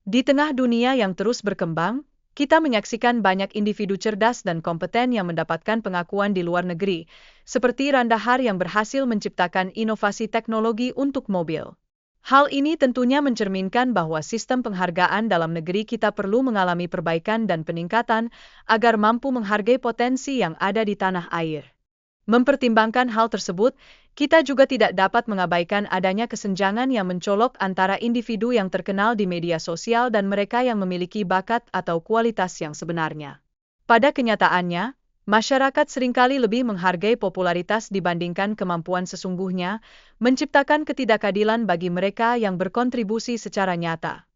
Di tengah dunia yang terus berkembang, kita menyaksikan banyak individu cerdas dan kompeten yang mendapatkan pengakuan di luar negeri, seperti Randahar yang berhasil menciptakan inovasi teknologi untuk mobil. Hal ini tentunya mencerminkan bahwa sistem penghargaan dalam negeri kita perlu mengalami perbaikan dan peningkatan agar mampu menghargai potensi yang ada di tanah air. Mempertimbangkan hal tersebut, kita juga tidak dapat mengabaikan adanya kesenjangan yang mencolok antara individu yang terkenal di media sosial dan mereka yang memiliki bakat atau kualitas yang sebenarnya. Pada kenyataannya, masyarakat seringkali lebih menghargai popularitas dibandingkan kemampuan sesungguhnya, menciptakan ketidakadilan bagi mereka yang berkontribusi secara nyata.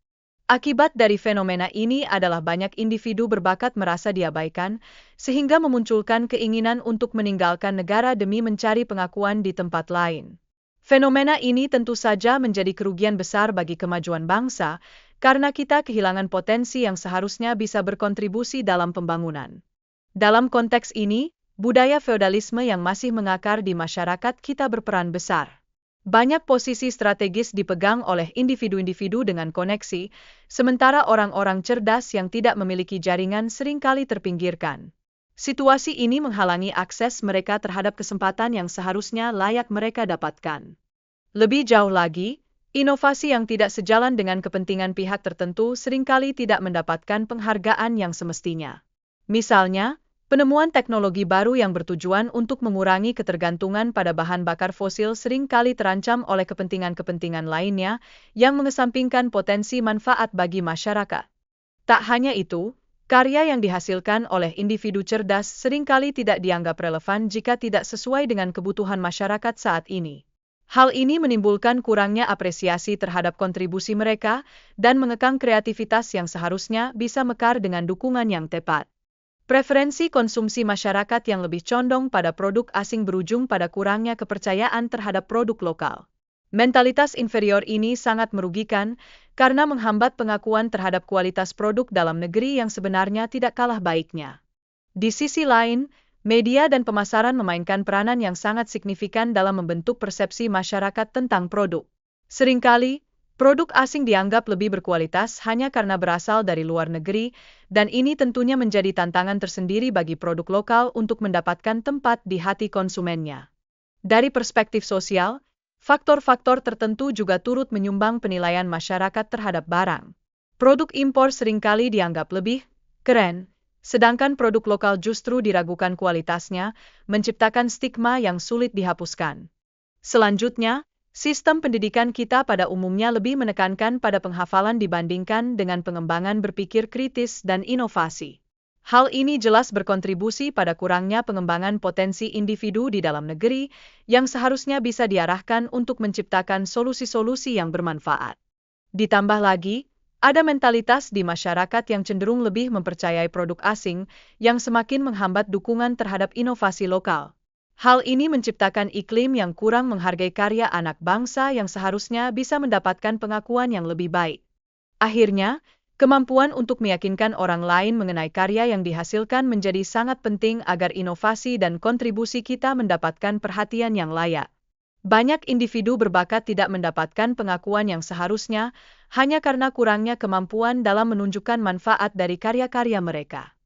Akibat dari fenomena ini adalah banyak individu berbakat merasa diabaikan, sehingga memunculkan keinginan untuk meninggalkan negara demi mencari pengakuan di tempat lain. Fenomena ini tentu saja menjadi kerugian besar bagi kemajuan bangsa, karena kita kehilangan potensi yang seharusnya bisa berkontribusi dalam pembangunan. Dalam konteks ini, budaya feodalisme yang masih mengakar di masyarakat kita berperan besar. Banyak posisi strategis dipegang oleh individu-individu dengan koneksi, sementara orang-orang cerdas yang tidak memiliki jaringan seringkali terpinggirkan. Situasi ini menghalangi akses mereka terhadap kesempatan yang seharusnya layak mereka dapatkan. Lebih jauh lagi, inovasi yang tidak sejalan dengan kepentingan pihak tertentu seringkali tidak mendapatkan penghargaan yang semestinya. Misalnya, penemuan teknologi baru yang bertujuan untuk mengurangi ketergantungan pada bahan bakar fosil seringkali terancam oleh kepentingan-kepentingan lainnya yang mengesampingkan potensi manfaat bagi masyarakat. Tak hanya itu, karya yang dihasilkan oleh individu cerdas seringkali tidak dianggap relevan jika tidak sesuai dengan kebutuhan masyarakat saat ini. Hal ini menimbulkan kurangnya apresiasi terhadap kontribusi mereka dan mengekang kreativitas yang seharusnya bisa mekar dengan dukungan yang tepat. Preferensi konsumsi masyarakat yang lebih condong pada produk asing berujung pada kurangnya kepercayaan terhadap produk lokal. Mentalitas inferior ini sangat merugikan karena menghambat pengakuan terhadap kualitas produk dalam negeri yang sebenarnya tidak kalah baiknya. Di sisi lain, media dan pemasaran memainkan peranan yang sangat signifikan dalam membentuk persepsi masyarakat tentang produk. Seringkali, produk asing dianggap lebih berkualitas hanya karena berasal dari luar negeri, dan ini tentunya menjadi tantangan tersendiri bagi produk lokal untuk mendapatkan tempat di hati konsumennya. Dari perspektif sosial, faktor-faktor tertentu juga turut menyumbang penilaian masyarakat terhadap barang. Produk impor seringkali dianggap lebih keren, sedangkan produk lokal justru diragukan kualitasnya, menciptakan stigma yang sulit dihapuskan. Selanjutnya, sistem pendidikan kita pada umumnya lebih menekankan pada penghafalan dibandingkan dengan pengembangan berpikir kritis dan inovasi. Hal ini jelas berkontribusi pada kurangnya pengembangan potensi individu di dalam negeri yang seharusnya bisa diarahkan untuk menciptakan solusi-solusi yang bermanfaat. Ditambah lagi, ada mentalitas di masyarakat yang cenderung lebih mempercayai produk asing yang semakin menghambat dukungan terhadap inovasi lokal. Hal ini menciptakan iklim yang kurang menghargai karya anak bangsa yang seharusnya bisa mendapatkan pengakuan yang lebih baik. Akhirnya, kemampuan untuk meyakinkan orang lain mengenai karya yang dihasilkan menjadi sangat penting agar inovasi dan kontribusi kita mendapatkan perhatian yang layak. Banyak individu berbakat tidak mendapatkan pengakuan yang seharusnya hanya karena kurangnya kemampuan dalam menunjukkan manfaat dari karya-karya mereka.